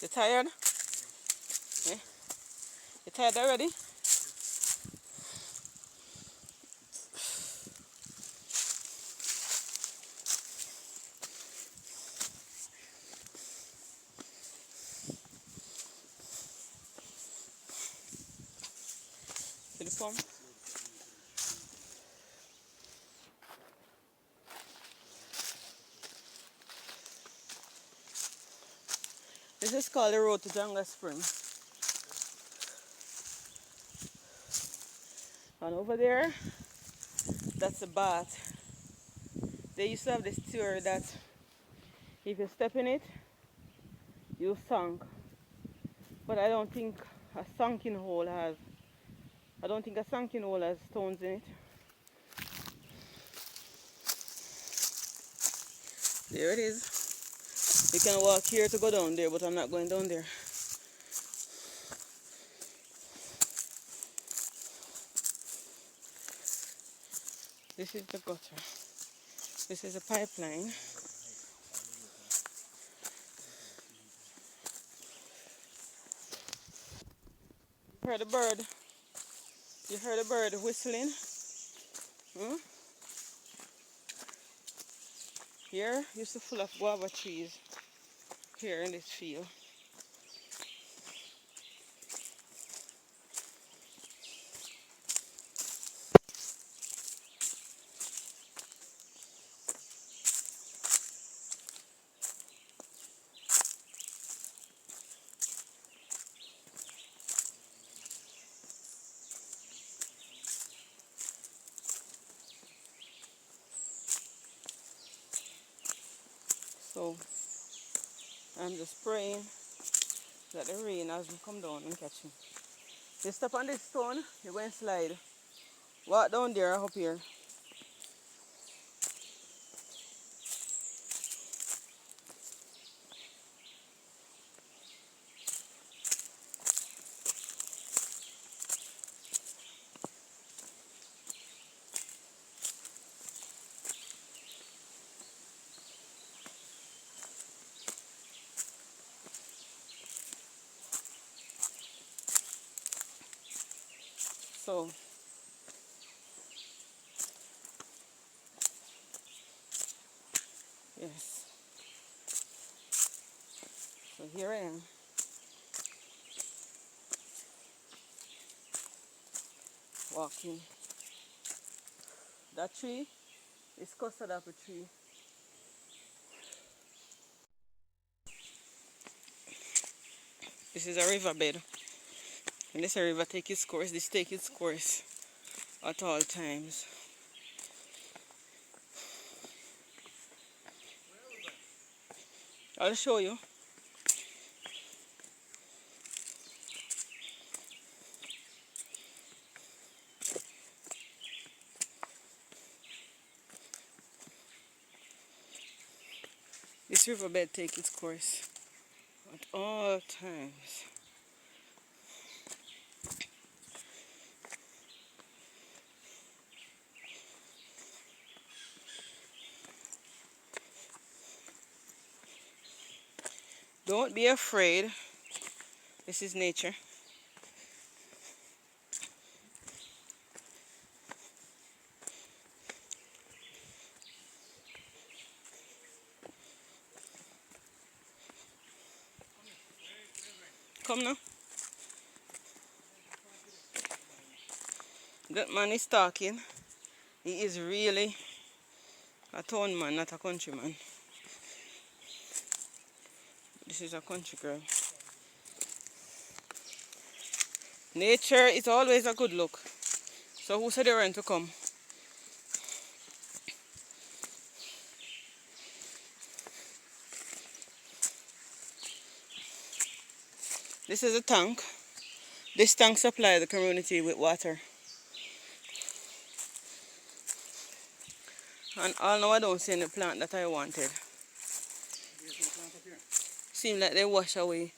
You tired? Yeah. You tired already? To the pump? This is called the road to Jungle Spring. And over there, that's the bath. They used to have this theory that if you step in it, you sunk. But I don't think a sunken hole has stones in it. There it is. You can walk here to go down there, but I'm not going down there. This is the gutter. This is a pipeline. You heard a bird? You heard a bird whistling? Hmm? Here used to full of guava trees here in this field. So I'm just praying that the rain hasn't come down and catch me. You step on this stone, you're going to slide. Walk down there or up here. So yes. So here I am. Walking. That tree is custard apple tree. This is a riverbed. And this river take its course. This take its course at all times. I'll show you. This riverbed take its course at all times. Don't be afraid. This is nature. Come now. That man is talking. He is really a town man, not a country man. This is a country girl. Nature is always a good look. So who said they weren't to come? This is a tank. This tank supplies the community with water. And all now I don't see any plant that I wanted. Seems like they wash away.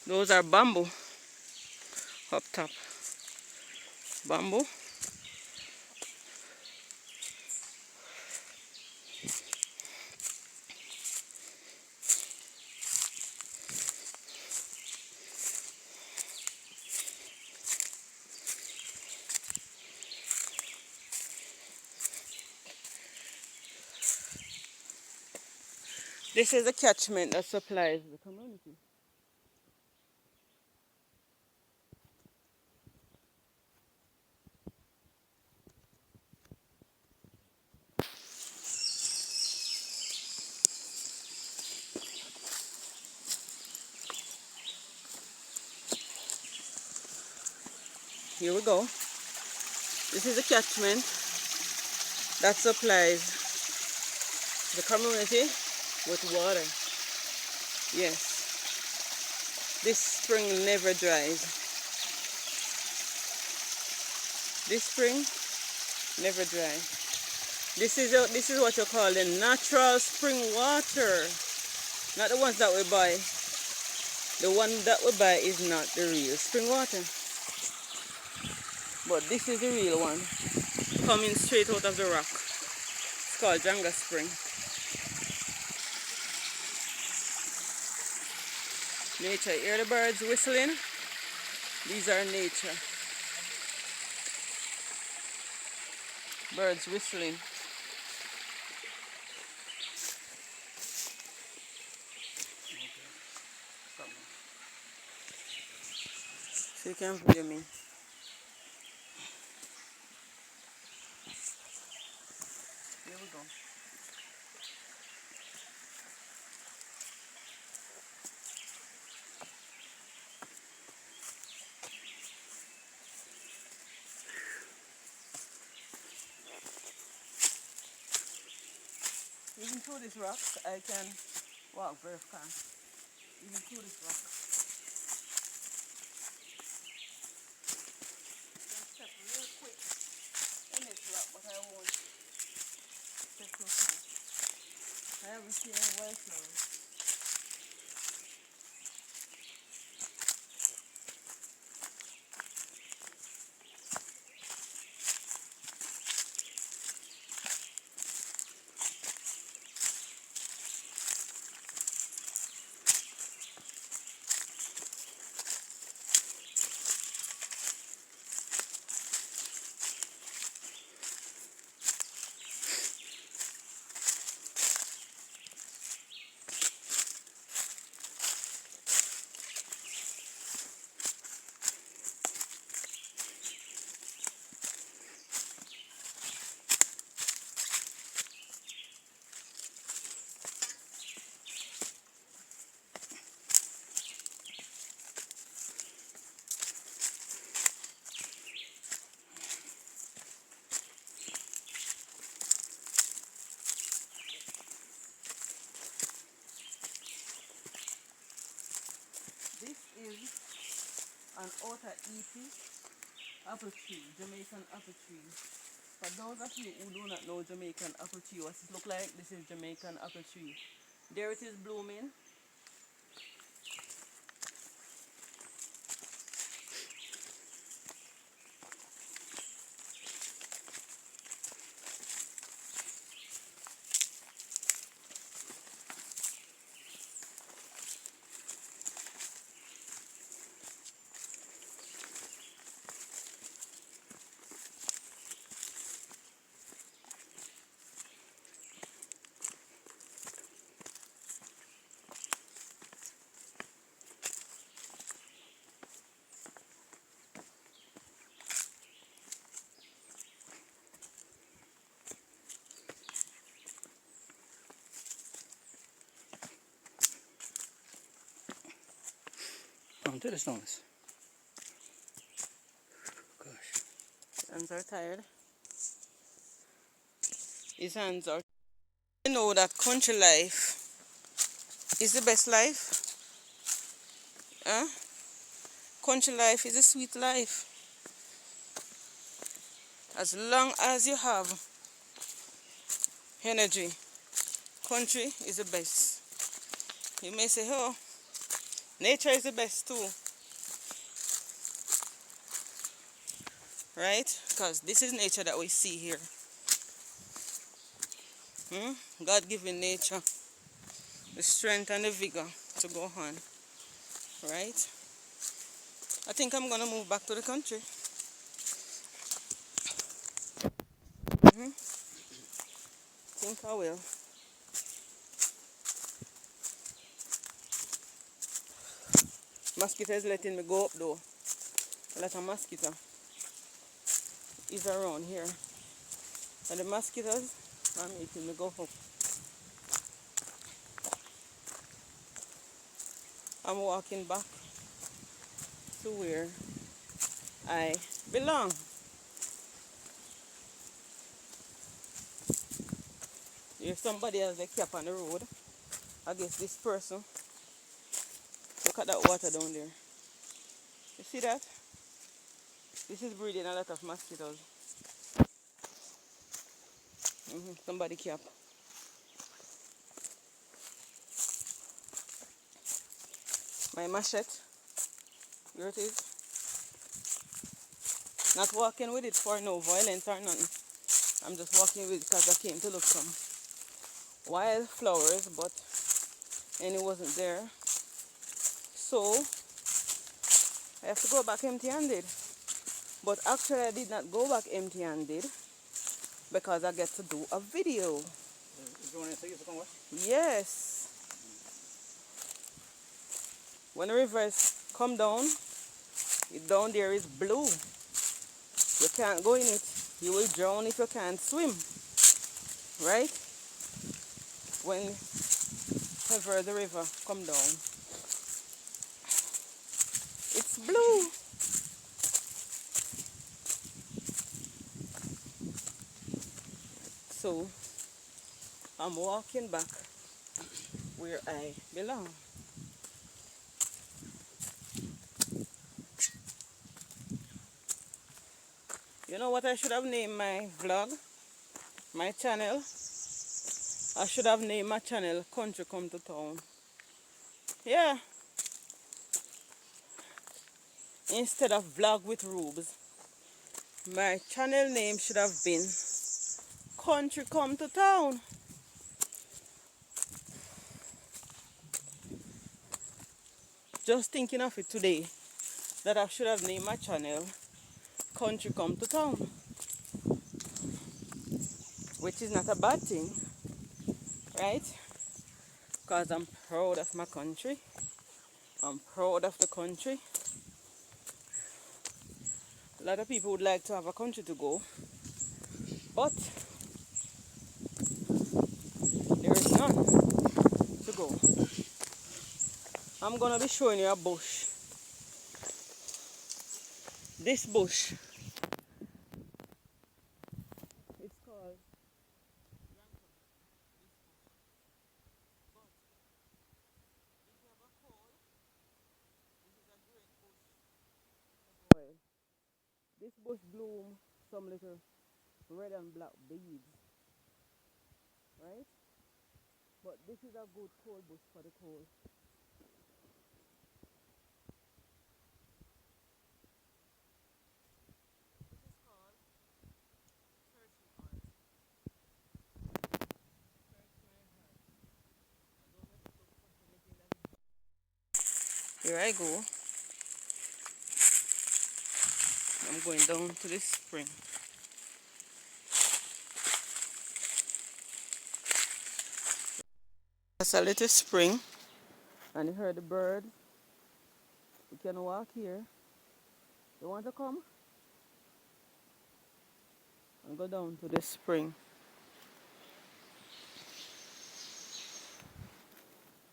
Those are bamboo up top. Bamboo. This is a catchment that supplies the community. Here we go. This is a catchment that supplies the community with water. Yes, this spring never dries. This spring never dries. This is what you call the natural spring water, not the ones that we buy. The one that we buy is not the real spring water, but this is the real one, coming straight out of the rock. It's called Janga Spring. Nature. Hear the birds whistling? These are nature. Birds whistling. So you can view me. Here we go. Even through this rock, I can walk very fast. Even through this rock. I can step real quick in this rock, but I won't step so fast. I haven't seen any wildflowers. This is an outer EP apple tree, Jamaican apple tree. For those of you who do not know Jamaican apple tree, what it look like, this is Jamaican apple tree. There it is blooming. Onto the stones. Gosh. His hands are tired. His hands are. You know that country life is the best life. Huh? Country life is a sweet life. As long as you have energy, country is the best. You may say, oh, Nature is the best too, right? Because this is nature that we see here. God-given nature, the strength and the vigor to go on, right? I think I'm gonna move back to the country. Think I will. Mosquito is letting me go up though. A lot of mosquito is around here. And the mosquitoes are making me go up. I'm walking back to where I belong. There's somebody else that kept on the road. I guess this person. Look at that water down there. You see that? This is breeding a lot of mosquitoes. Somebody kept. My machete. Here it is. Not walking with it for no violence or nothing. I'm just walking with it because I came to look some wildflowers, but any wasn't there. So I have to go back empty-handed. But actually I did not go back empty-handed because I get to do a video. Yes. When the rivers come down, it down there is blue. You can't go in it. You will drown if you can't swim. Right? Whenever the river come down, it's blue. So I'm walking back where I belong. You know what I should have named my vlog? My channel? I should have named my channel Country Come to Town. Yeah. Instead of vlog with Rubes, my channel name should have been Country Come to Town. Just thinking of it today, that I should have named my channel Country Come to Town, which is not a bad thing, right? Because I'm proud of my country. I'm proud of the country. A lot of people would like to have a country to go, but there is none to go. I'm gonna be showing you a bush. This bush, it's called, this bush bloom some little red and black beads, right? But this is a good cold bush for the cold. Here I go. I'm going down to this spring. That's a little spring, and you heard the bird. You can walk here. You want to come? And go down to this spring.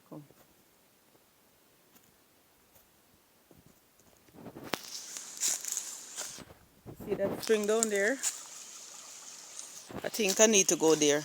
Come. See that spring down there? I think I need to go there.